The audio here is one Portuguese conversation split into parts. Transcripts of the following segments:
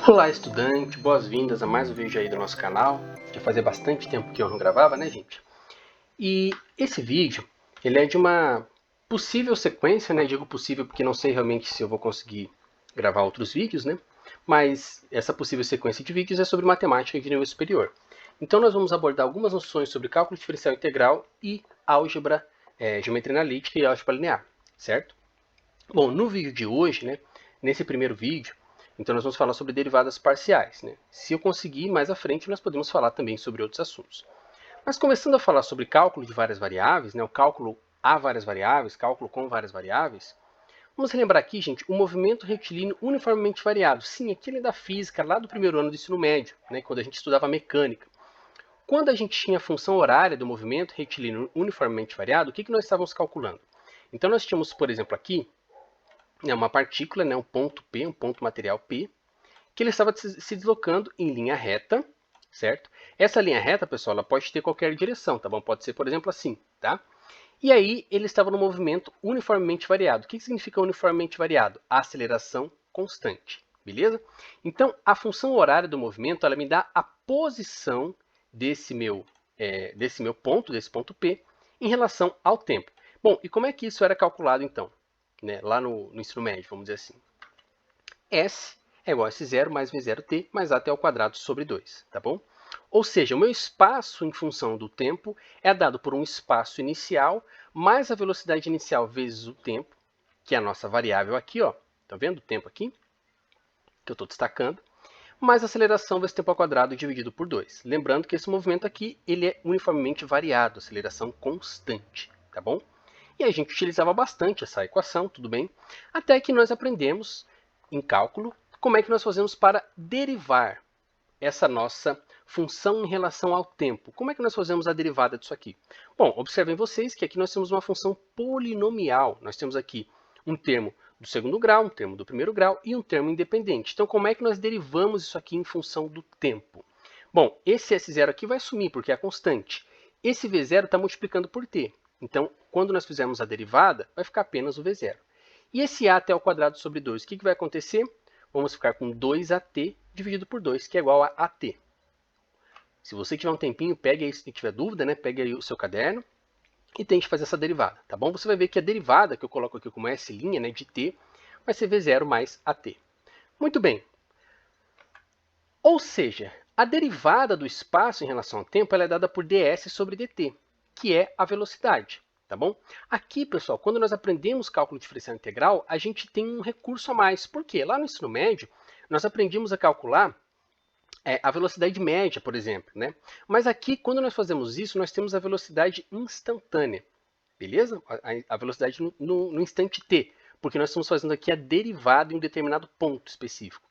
Olá, estudante, boas-vindas a mais um vídeo aí do nosso canal. Já fazia bastante tempo que eu não gravava, né, gente? E esse vídeo, ele é de uma possível sequência, né? Digo possível porque não sei realmente se eu vou conseguir gravar outros vídeos, né? Mas essa possível sequência de vídeos é sobre matemática de nível superior. Então nós vamos abordar algumas noções sobre cálculo diferencial integral e álgebra, geometria analítica e álgebra linear, certo? Bom, no vídeo de hoje, né, nesse primeiro vídeo, então nós vamos falar sobre derivadas parciais. Né? Se eu conseguir, mais à frente nós podemos falar também sobre outros assuntos. Mas começando a falar sobre cálculo de várias variáveis, né, o cálculo a várias variáveis, cálculo com várias variáveis, vamos relembrar aqui, gente, o movimento retilíneo uniformemente variado. Sim, aquele da física lá do primeiro ano do ensino médio, né, quando a gente estudava mecânica. Quando a gente tinha a função horária do movimento retilíneo uniformemente variado, o que nós estávamos calculando? Então nós tínhamos, por exemplo, aqui uma partícula, um ponto P, um ponto material P, que ele estava se deslocando em linha reta, certo? Essa linha reta, pessoal, ela pode ter qualquer direção, tá bom? Pode ser, por exemplo, assim, tá? E aí ele estava no movimento uniformemente variado. O que significa uniformemente variado? A aceleração constante, beleza? Então, a função horária do movimento, ela me dá a posição desse meu ponto, desse ponto P, em relação ao tempo. Bom, e como é que isso era calculado, então? Né, lá no ensino médio, vamos dizer assim. S é igual a S0 mais V0t mais AT ao quadrado sobre 2, tá bom? Ou seja, o meu espaço em função do tempo é dado por um espaço inicial mais a velocidade inicial vezes o tempo, que é a nossa variável aqui, ó. Tá vendo o tempo aqui? Que eu estou destacando. Mais a aceleração vezes tempo ao quadrado dividido por 2. Lembrando que esse movimento aqui ele é uniformemente variado, aceleração constante, tá bom? E a gente utilizava bastante essa equação, tudo bem? Até que nós aprendemos em cálculo como é que nós fazemos para derivar essa nossa função em relação ao tempo. Como é que nós fazemos a derivada disso aqui? Bom, observem vocês que aqui nós temos uma função polinomial. Nós temos aqui um termo do segundo grau, um termo do primeiro grau e um termo independente. Então, como é que nós derivamos isso aqui em função do tempo? Bom, esse S0 aqui vai sumir porque é constante. Esse V0 está multiplicando por t. Então, quando nós fizermos a derivada, vai ficar apenas o V0. E esse AT ao quadrado sobre 2, o que vai acontecer? Vamos ficar com 2AT dividido por 2, que é igual a AT. Se você tiver um tempinho, pegue aí, se tiver dúvida, né, pegue aí o seu caderno e tente fazer essa derivada, tá bom? Você vai ver que a derivada', que eu coloco aqui como S', né, de t, vai ser V0 mais AT. Muito bem. Ou seja, a derivada do espaço em relação ao tempo ela é dada por ds sobre dt, que é a velocidade. Tá bom? Aqui, pessoal, quando nós aprendemos cálculo diferencial integral, a gente tem um recurso a mais. Por quê? Lá no ensino médio, nós aprendíamos a calcular a velocidade média, por exemplo. Né? Mas aqui, quando nós fazemos isso, nós temos a velocidade instantânea. Beleza? A velocidade no instante t, porque nós estamos fazendo aqui a derivada em um determinado ponto específico.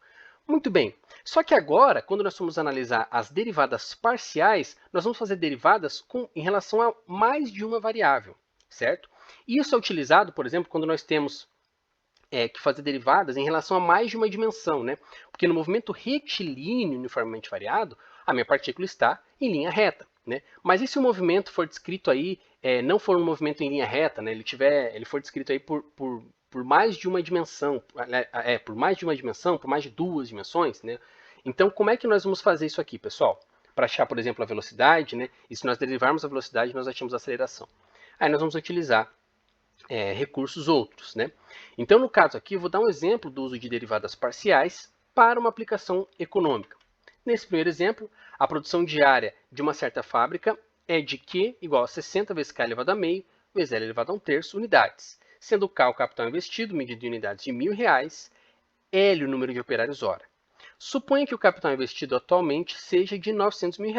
Muito bem, só que agora, quando nós formos analisar as derivadas parciais, nós vamos fazer derivadas em relação a mais de uma variável, certo? E isso é utilizado, por exemplo, quando nós temos que fazer derivadas em relação a mais de uma dimensão, né? Porque no movimento retilíneo uniformemente variado, a minha partícula está em linha reta, né? Mas e se o movimento for descrito aí, não for um movimento em linha reta, né? Ele for descrito aí por mais de uma dimensão, por mais de uma dimensão, por mais de duas dimensões, né? Então, como é que nós vamos fazer isso aqui, pessoal? Para achar, por exemplo, a velocidade, né? E se nós derivarmos a velocidade, nós achamos a aceleração. Aí nós vamos utilizar recursos outros, né? Então, no caso aqui, eu vou dar um exemplo do uso de derivadas parciais para uma aplicação econômica. Nesse primeiro exemplo, a produção diária de uma certa fábrica é de Q igual a 60 vezes K elevado a meio vezes L elevado a 1/3 unidades, sendo K o capital investido, medido em unidades de R$ 1.000, L o número de operários hora. Suponha que o capital investido atualmente seja de R$ 900 mil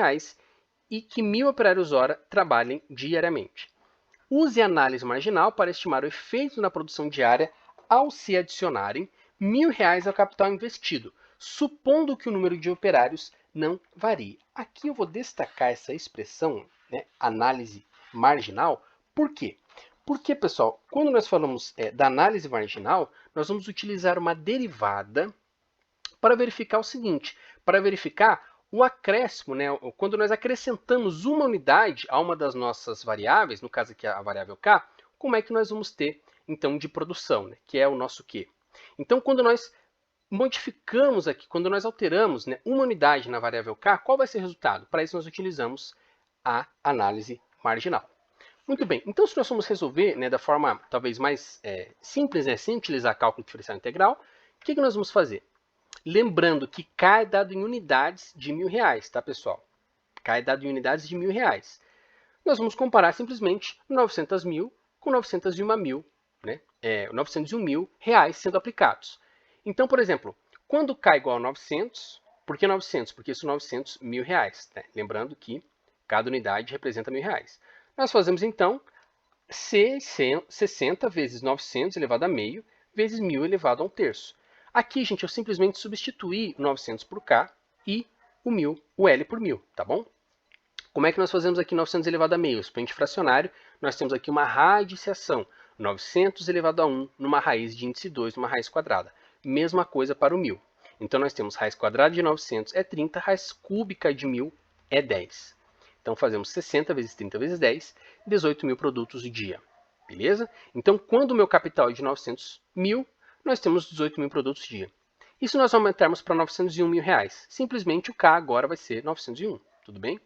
e que 1.000 operários hora trabalhem diariamente. Use a análise marginal para estimar o efeito na produção diária ao se adicionarem R$ 1.000 ao capital investido, supondo que o número de operários não varie. Aqui eu vou destacar essa expressão, né, análise marginal. Por quê? Porque, pessoal, quando nós falamos da análise marginal, nós vamos utilizar uma derivada para verificar o seguinte, para verificar o acréscimo, né? Quando nós acrescentamos uma unidade a uma das nossas variáveis, no caso aqui a variável k, como é que nós vamos ter, então, de produção, né? Que é o nosso Q. Então, quando nós modificamos aqui, quando nós alteramos, né, uma unidade na variável k, qual vai ser o resultado? Para isso nós utilizamos a análise marginal. Muito bem, então se nós formos resolver, né, da forma talvez mais simples, né, sem utilizar cálculo diferencial integral, o que nós vamos fazer? Lembrando que k é dado em unidades de R$1.000, tá, pessoal? K é dado em unidades de R$1.000. Nós vamos comparar simplesmente 900 mil com 901 mil, né? 901 mil reais sendo aplicados. Então, por exemplo, quando k é igual a 900, por que 900? Porque são 900 mil reais. Né? Lembrando que cada unidade representa R$1.000. Nós fazemos, então, 60 vezes 900 elevado a meio, vezes 1.000 elevado a 1/3. Aqui, gente, eu simplesmente substituí 900 por k e o L por 1.000, tá bom? Como é que nós fazemos aqui 900 elevado a meio? Expoente fracionário, nós temos aqui uma radiciação. 900 elevado a 1 numa raiz de índice 2 numa raiz quadrada. Mesma coisa para o 1.000. Então, nós temos raiz quadrada de 900 é 30, raiz cúbica de 1.000 é 10. Então, fazemos 60 vezes 30 vezes 10, 18 mil produtos dia. Beleza? Então, quando o meu capital é de 900 mil, nós temos 18 mil produtos dia. E se nós aumentarmos para 901 mil reais? Simplesmente o K agora vai ser 901. Tudo bem?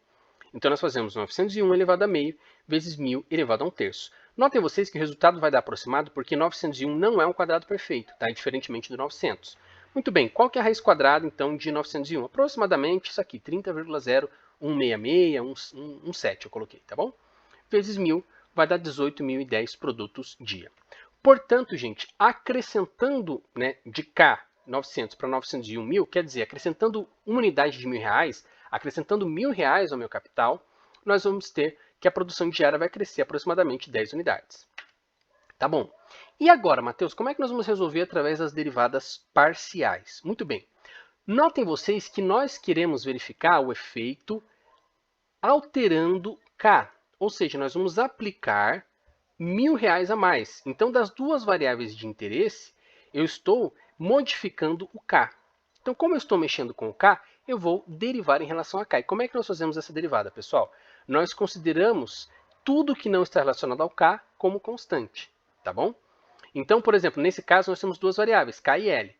Então, nós fazemos 901 elevado a meio vezes 1.000 elevado a 1/3. Notem vocês que o resultado vai dar aproximado porque 901 não é um quadrado perfeito, tá? Diferentemente do 900. Muito bem, qual que é a raiz quadrada, então, de 901? Aproximadamente isso aqui, 30,0166, 1,7 eu coloquei, tá bom? Vezes 1.000 vai dar 18.010 produtos dia. Portanto, gente, acrescentando, né, de K 900 para 901 mil, quer dizer, acrescentando uma unidade de R$1.000, acrescentando R$1.000 ao meu capital, nós vamos ter que a produção diária vai crescer aproximadamente 10 unidades. Tá bom. E agora, Matheus, como é que nós vamos resolver através das derivadas parciais? Muito bem. Notem vocês que nós queremos verificar o efeito alterando K. Ou seja, nós vamos aplicar R$1.000 a mais. Então, das duas variáveis de interesse, eu estou modificando o K. Então, como eu estou mexendo com o K, eu vou derivar em relação a K. E como é que nós fazemos essa derivada, pessoal? Nós consideramos tudo que não está relacionado ao K como constante, tá bom? Então, por exemplo, nesse caso, nós temos duas variáveis, K e L.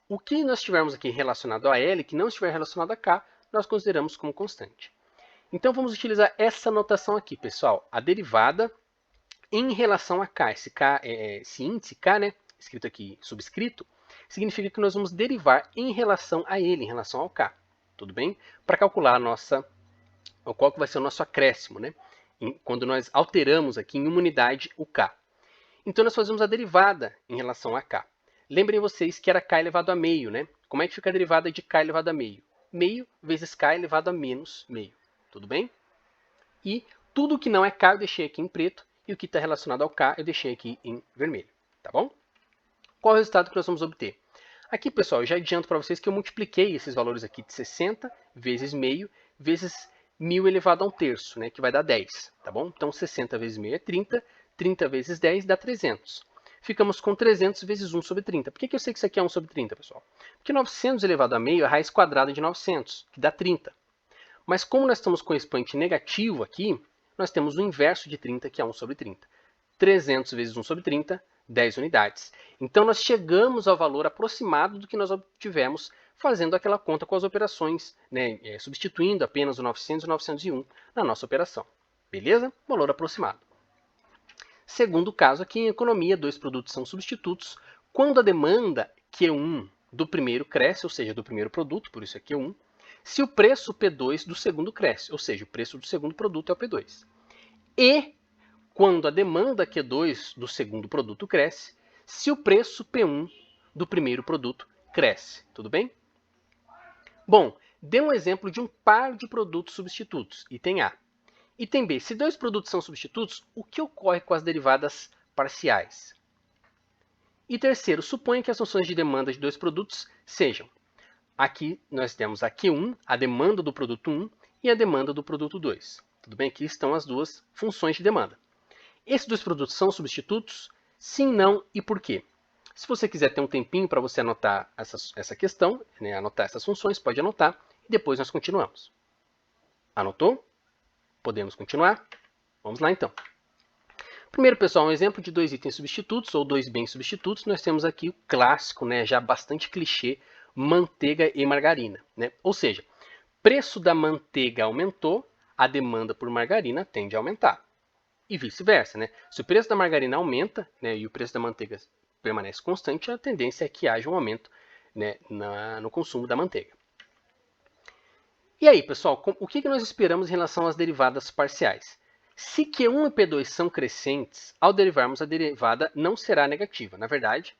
O que nós tivermos aqui relacionado a L, que não estiver relacionado a K, nós consideramos como constante. Então, vamos utilizar essa notação aqui, pessoal. A derivada em relação a K. Esse índice K, né, escrito aqui subscrito, significa que nós vamos derivar em relação a ele, em relação ao K. Tudo bem? Para calcular qual que vai ser o nosso acréscimo, né? Quando nós alteramos aqui em uma unidade o K. Então, nós fazemos a derivada em relação a K. Lembrem vocês que era K elevado a meio, né? Como é que fica a derivada de K elevado a meio? Meio vezes K elevado a menos meio. Tudo bem? E tudo que não é K eu deixei aqui em preto, e o que está relacionado ao K eu deixei aqui em vermelho. Tá bom? Qual é o resultado que nós vamos obter? Aqui, pessoal, eu já adianto para vocês que eu multipliquei esses valores aqui de 60 vezes meio vezes 1.000 elevado a 1/3, né, que vai dar 10, tá bom? Então, 60 vezes meio é 30, 30 vezes 10 dá 300. Ficamos com 300 vezes 1 sobre 30. Por que eu sei que isso aqui é 1 sobre 30, pessoal? Porque 900 elevado a meio é a raiz quadrada de 900, que dá 30. Mas como nós estamos com o expoente negativo aqui, nós temos o inverso de 30, que é 1 sobre 30. 300 vezes 1 sobre 30, 10 unidades. Então, nós chegamos ao valor aproximado do que nós obtivemos fazendo aquela conta com as operações, né, substituindo apenas o 900 e o 901 na nossa operação. Beleza? Valor aproximado. Segundo caso aqui, em economia, dois produtos são substitutos quando a demanda Q1 do primeiro cresce, ou seja, do primeiro produto, por isso é Q1, se o preço P2 do segundo cresce, ou seja, o preço do segundo produto é o P2. E quando a demanda Q2 do segundo produto cresce, se o preço P1 do primeiro produto cresce. Tudo bem? Bom, dê um exemplo de um par de produtos substitutos, item A. Item B, se dois produtos são substitutos, o que ocorre com as derivadas parciais? E terceiro, suponha que as funções de demanda de dois produtos sejam. Aqui nós temos a Q1, a demanda do produto 1, e a demanda do produto 2. Tudo bem? Aqui estão as duas funções de demanda. Esses dois produtos são substitutos? Sim, não e por quê? Se você quiser ter um tempinho para você anotar essa questão, né, anotar essas funções, pode anotar e depois nós continuamos. Anotou? Podemos continuar? Vamos lá então. Primeiro, pessoal, um exemplo de dois itens substitutos ou dois bens substitutos, nós temos aqui o clássico, né, já bastante clichê, manteiga e margarina, né? Ou seja, preço da manteiga aumentou, a demanda por margarina tende a aumentar. E vice-versa, né? Se o preço da margarina aumenta, né, e o preço da manteiga permanece constante, a tendência é que haja um aumento, né, no consumo da manteiga. E aí, pessoal, o que nós esperamos em relação às derivadas parciais? Se Q1 e P2 são crescentes, ao derivarmos a derivada não será negativa. Na verdade,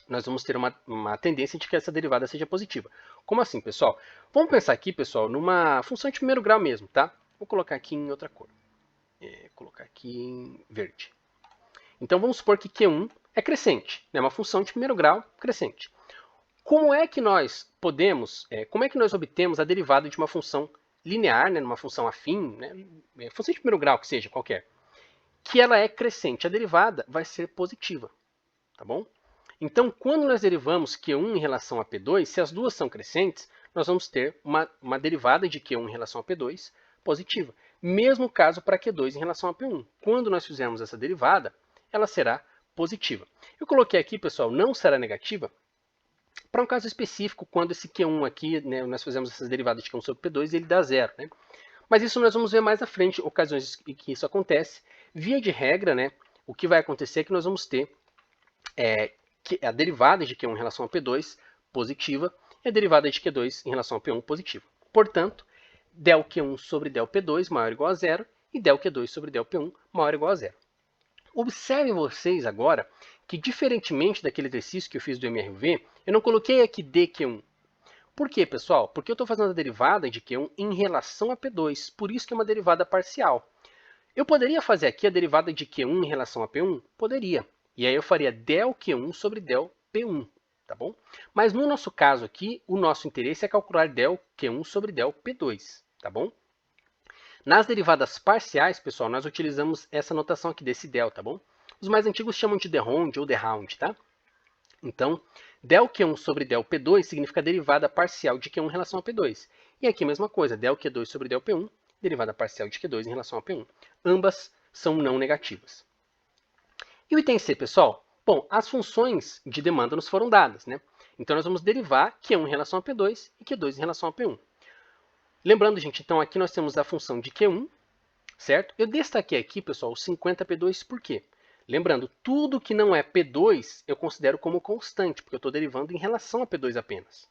nós vamos ter uma tendência de que essa derivada seja positiva. Como assim, pessoal? Vamos pensar aqui, pessoal, numa função de primeiro grau mesmo, tá? Vou colocar aqui em outra cor. Colocar aqui em verde. Então, vamos supor que Q1 é crescente, né? Uma função de primeiro grau crescente. Como é que nós obtemos a derivada de uma função linear, né, numa função afim, né, função de primeiro grau que seja, qualquer, que ela é crescente? A derivada vai ser positiva, tá bom? Então, quando nós derivamos Q1 em relação a P2, se as duas são crescentes, nós vamos ter uma derivada de Q1 em relação a P2 positiva. Mesmo caso para Q2 em relação a P1. Quando nós fizermos essa derivada, ela será positiva. Eu coloquei aqui, pessoal, não será negativa, para um caso específico, quando esse Q1 aqui, né, nós fazemos essas derivadas de Q1 sobre P2 e ele dá zero, né? Mas isso nós vamos ver mais à frente, ocasiões em que isso acontece. Via de regra, né, o que vai acontecer é que nós vamos ter a derivada de Q1 em relação a P2 positiva e a derivada de Q2 em relação a P1 positiva. Portanto, del Q1 sobre del P2 maior ou igual a zero e del Q2 sobre del P1 maior ou igual a zero. Observem vocês agora que, diferentemente daquele exercício que eu fiz do MRV, eu não coloquei aqui dQ1. Por quê, pessoal? Porque eu estou fazendo a derivada de Q1 em relação a P2, por isso que é uma derivada parcial. Eu poderia fazer aqui a derivada de Q1 em relação a P1? Poderia. E aí eu faria del Q1 sobre del P1, tá bom? Mas no nosso caso aqui, o nosso interesse é calcular del Q1 sobre del P2, tá bom? Nas derivadas parciais, pessoal, nós utilizamos essa notação aqui desse del, tá bom? Os mais antigos chamam de derround ou derround, tá? Então, del Q1 sobre del P2 significa a derivada parcial de Q1 em relação a P2. E aqui a mesma coisa, del Q2 sobre del P1, derivada parcial de Q2 em relação a P1. Ambas são não negativas. E o item C, pessoal? Bom, as funções de demanda nos foram dadas, né? Então, nós vamos derivar Q1 em relação a P2 e Q2 em relação a P1. Lembrando, gente, então aqui nós temos a função de Q1, certo? Eu destaquei aqui, pessoal, o 50P2 por quê? Lembrando, tudo que não é P2 eu considero como constante, porque eu estou derivando em relação a P2 apenas.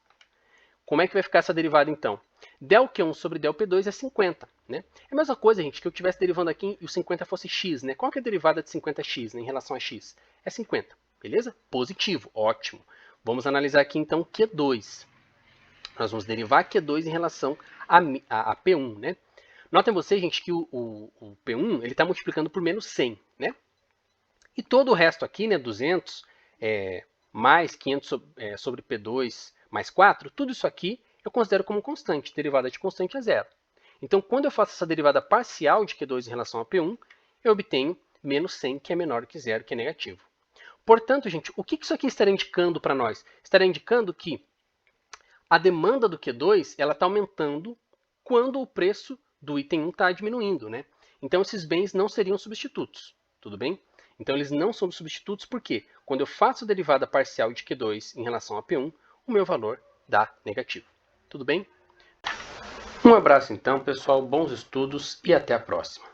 Como é que vai ficar essa derivada, então? Del Q1 sobre del P2 é 50, né? É a mesma coisa, gente, que eu estivesse derivando aqui e o 50 fosse x, né? Qual que é a derivada de 50x, né, em relação a x? É 50, beleza? Positivo, ótimo. Vamos analisar aqui, então, Q2. Nós vamos derivar Q2 em relação a P1, né? Notem vocês, gente, que o P1 está multiplicando por menos 100, né? E todo o resto aqui, né, 200 mais 500 sobre P2 mais 4, tudo isso aqui eu considero como constante. Derivada de constante é zero. Então, quando eu faço essa derivada parcial de Q2 em relação a P1, eu obtenho menos 100, que é menor que zero, que é negativo. Portanto, gente, o que isso aqui estará indicando para nós? Estará indicando que a demanda do Q2 está aumentando quando o preço do item 1 está diminuindo, né? Então, esses bens não seriam substitutos, tudo bem? Então, eles não são substitutos porque, quando eu faço a derivada parcial de Q2 em relação a P1, o meu valor dá negativo. Tudo bem? Um abraço, então, pessoal, bons estudos e até a próxima.